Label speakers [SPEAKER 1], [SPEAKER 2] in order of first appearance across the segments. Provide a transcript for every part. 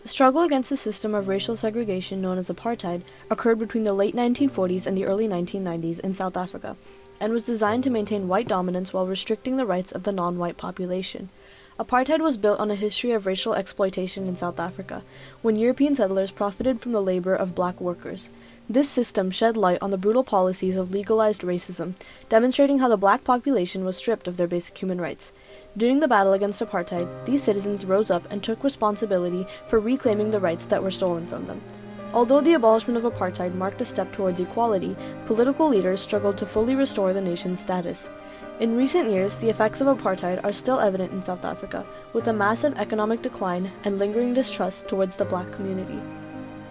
[SPEAKER 1] The struggle against the system of racial segregation known as apartheid occurred between the late 1940s and the early 1990s in South Africa, and was designed to maintain white dominance while restricting the rights of the non-white population. Apartheid was built on a history of racial exploitation in South Africa, when European settlers profited from the labor of black workers. This system shed light on the brutal policies of legalized racism, demonstrating how the black population was stripped of their basic human rights. During the battle against apartheid, these citizens rose up and took responsibility for reclaiming the rights that were stolen from them. Although the abolishment of apartheid marked a step towards equality, political leaders struggled to fully restore the nation's status. In recent years, the effects of apartheid are still evident in South Africa, with a massive economic decline and lingering distrust towards the black community.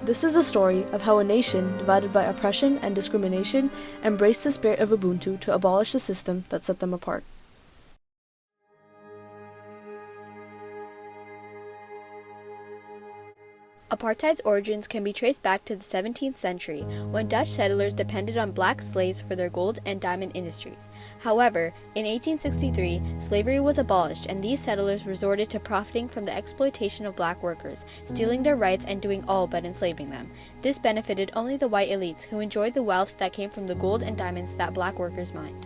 [SPEAKER 1] This is a story of how a nation divided by oppression and discrimination embraced the spirit of Ubuntu to abolish the system that set them apart.
[SPEAKER 2] Apartheid's origins can be traced back to the 17th century, when Dutch settlers depended on black slaves for their gold and diamond industries. However, in 1863, slavery was abolished and these settlers resorted to profiting from the exploitation of black workers, stealing their rights and doing all but enslaving them. This benefited only the white elites, who enjoyed the wealth that came from the gold and diamonds that black workers mined.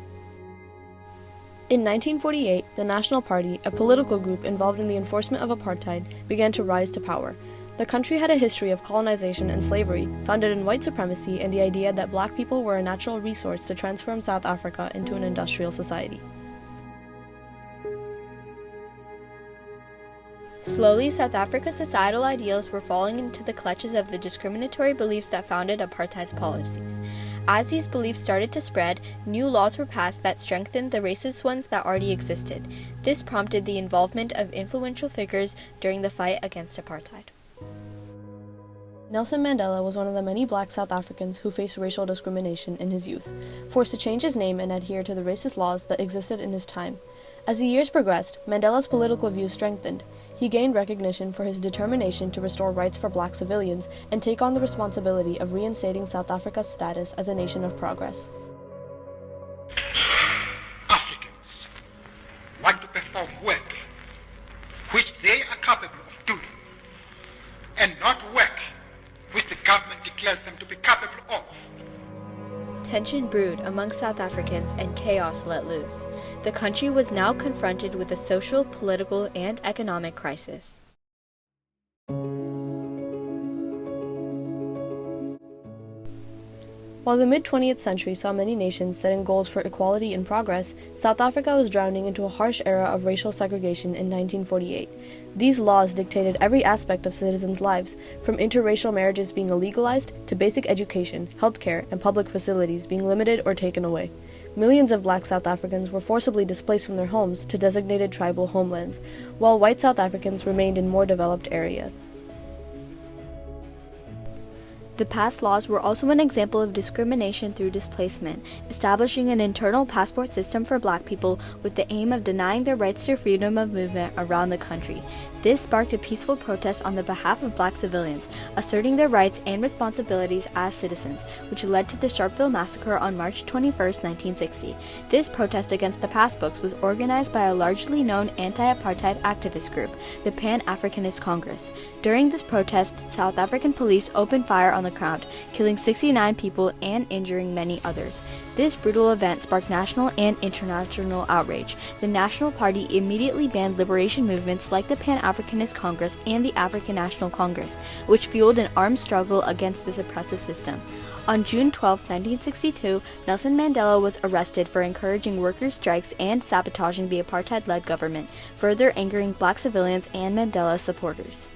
[SPEAKER 1] In 1948, the National Party, a political group involved in the enforcement of apartheid, began to rise to power. The country had a history of colonization and slavery, founded in white supremacy and the idea that black people were a natural resource to transform South Africa into an industrial society.
[SPEAKER 2] Slowly, South Africa's societal ideals were falling into the clutches of the discriminatory beliefs that founded apartheid's policies. As these beliefs started to spread, new laws were passed that strengthened the racist ones that already existed. This prompted the involvement of influential figures during the fight against apartheid.
[SPEAKER 1] Nelson Mandela was one of the many black South Africans who faced racial discrimination in his youth, forced to change his name and adhere to the racist laws that existed in his time. As the years progressed, Mandela's political views strengthened. He gained recognition for his determination to restore rights for black civilians and take on the responsibility of reinstating South Africa's status as a nation of progress.
[SPEAKER 3] Africans want to perform work which they are capable of doing, and not work which the government declares them to be capable of.
[SPEAKER 2] Tension brewed among South Africans and chaos let loose. The country was now confronted with a social, political, and economic crisis.
[SPEAKER 1] While the mid-20th century saw many nations setting goals for equality and progress, South Africa was drowning into a harsh era of racial segregation in 1948. These laws dictated every aspect of citizens' lives, from interracial marriages being illegalized to basic education, healthcare, and public facilities being limited or taken away. Millions of black South Africans were forcibly displaced from their homes to designated tribal homelands, while white South Africans remained in more developed areas.
[SPEAKER 2] The passed laws were also an example of discrimination through displacement, establishing an internal passport system for black people with the aim of denying their rights to freedom of movement around the country. This sparked a peaceful protest on the behalf of black civilians, asserting their rights and responsibilities as citizens, which led to the Sharpeville Massacre on March 21, 1960. This protest against the passbooks was organized by a largely known anti-apartheid activist group, the Pan-Africanist Congress. During this protest, South African police opened fire on the crowd, killing 69 people and injuring many others. This brutal event sparked national and international outrage. The National Party immediately banned liberation movements like the Pan-Africanist Congress and the African National Congress, which fueled an armed struggle against this oppressive system. On June 12, 1962, Nelson Mandela was arrested for encouraging workers' strikes and sabotaging the apartheid-led government, further angering black civilians and Mandela supporters.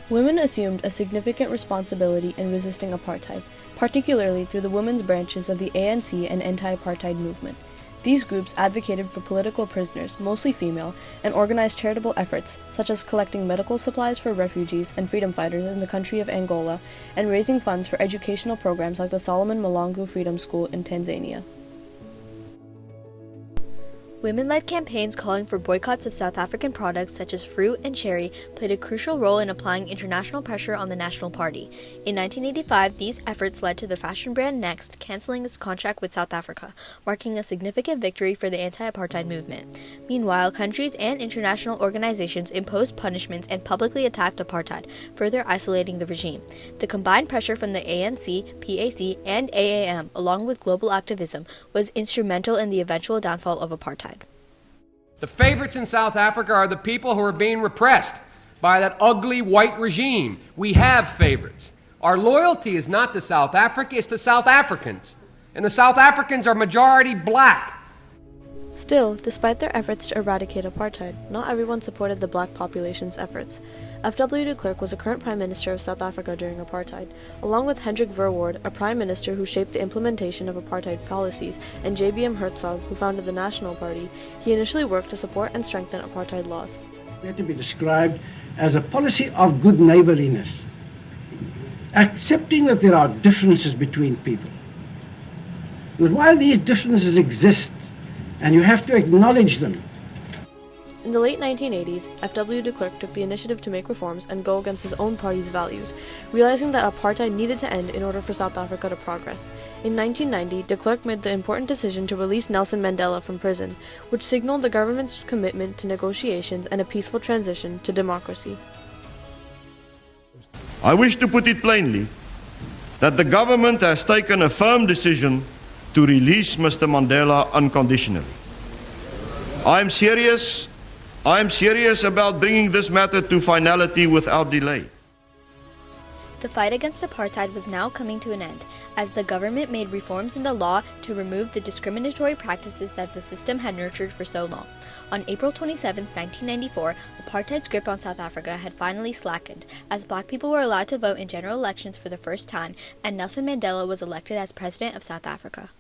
[SPEAKER 1] Women assumed a significant responsibility in resisting apartheid, particularly through the women's branches of the ANC and anti-apartheid movement. These groups advocated for political prisoners, mostly female, and organized charitable efforts, such as collecting medical supplies for refugees and freedom fighters in the country of Angola, and raising funds for educational programs like the Solomon Mahlangu Freedom School in Tanzania.
[SPEAKER 2] Women-led campaigns calling for boycotts of South African products such as fruit and cherry played a crucial role in applying international pressure on the National Party. In 1985, these efforts led to the fashion brand Next canceling its contract with South Africa, marking a significant victory for the anti-apartheid movement. Meanwhile, countries and international organizations imposed punishments and publicly attacked apartheid, further isolating the regime. The combined pressure from the ANC, PAC, and AAM, along with global activism, was instrumental in the eventual downfall of apartheid.
[SPEAKER 4] The favorites in South Africa are the people who are being repressed by that ugly white regime. We have favorites. Our loyalty is not to South Africa, it's to South Africans. And the South Africans are majority black.
[SPEAKER 1] Still, despite their efforts to eradicate apartheid, not everyone supported the black population's efforts. F.W. de Klerk was the current Prime Minister of South Africa during apartheid, along with Hendrik Verwoerd, a Prime Minister who shaped the implementation of apartheid policies, and J.B.M. Hertzog, who founded the National Party. He initially worked to support and strengthen apartheid laws.
[SPEAKER 5] They had to be described as a policy of good neighborliness, accepting that there are differences between people. But while these differences exist, and you have to acknowledge them.
[SPEAKER 1] In the late 1980s, F.W. de Klerk took the initiative to make reforms and go against his own party's values, realizing that apartheid needed to end in order for South Africa to progress. In 1990, de Klerk made the important decision to release Nelson Mandela from prison, which signaled the government's commitment to negotiations and a peaceful transition to democracy.
[SPEAKER 6] I wish to put it plainly that the government has taken a firm decision to release Mr. Mandela unconditionally. I am serious about bringing this matter to finality without delay.
[SPEAKER 2] The fight against apartheid was now coming to an end, as the government made reforms in the law to remove the discriminatory practices that the system had nurtured for so long. On April 27, 1994, apartheid's grip on South Africa had finally slackened, as black people were allowed to vote in general elections for the first time, and Nelson Mandela was elected as President of South Africa.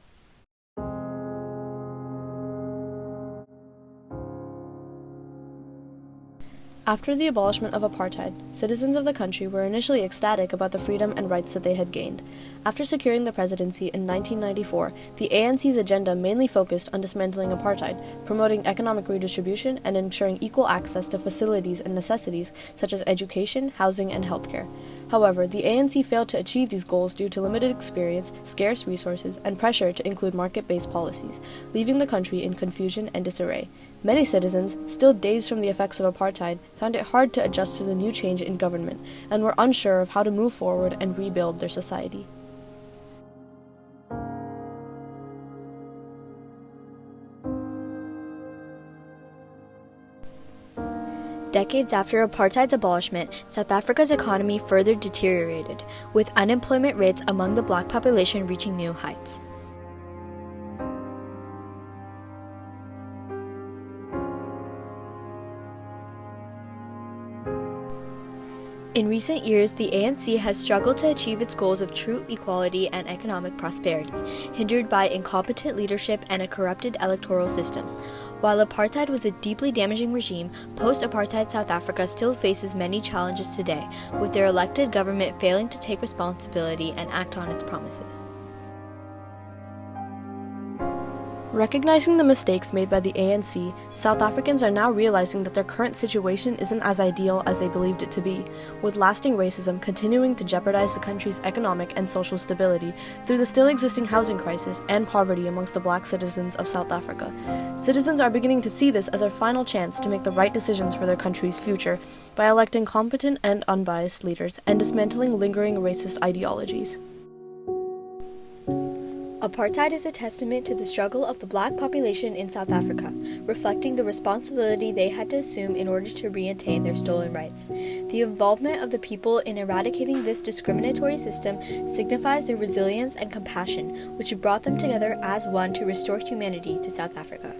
[SPEAKER 1] After the abolishment of apartheid, citizens of the country were initially ecstatic about the freedom and rights that they had gained. After securing the presidency in 1994, the ANC's agenda mainly focused on dismantling apartheid, promoting economic redistribution, and ensuring equal access to facilities and necessities such as education, housing, and healthcare. However, the ANC failed to achieve these goals due to limited experience, scarce resources, and pressure to include market-based policies, leaving the country in confusion and disarray. Many citizens, still dazed from the effects of apartheid, found it hard to adjust to the new change in government, and were unsure of how to move forward and rebuild their society.
[SPEAKER 2] Decades after apartheid's abolishment, South Africa's economy further deteriorated, with unemployment rates among the black population reaching new heights. In recent years, the ANC has struggled to achieve its goals of true equality and economic prosperity, hindered by incompetent leadership and a corrupted electoral system. While apartheid was a deeply damaging regime, post-apartheid South Africa still faces many challenges today, with their elected government failing to take responsibility and act on its promises.
[SPEAKER 1] Recognizing the mistakes made by the ANC, South Africans are now realizing that their current situation isn't as ideal as they believed it to be, with lasting racism continuing to jeopardize the country's economic and social stability through the still existing housing crisis and poverty amongst the black citizens of South Africa. Citizens are beginning to see this as their final chance to make the right decisions for their country's future by electing competent and unbiased leaders and dismantling lingering racist ideologies.
[SPEAKER 2] Apartheid is a testament to the struggle of the black population in South Africa, reflecting the responsibility they had to assume in order to reattain their stolen rights. The involvement of the people in eradicating this discriminatory system signifies their resilience and compassion, which brought them together as one to restore humanity to South Africa.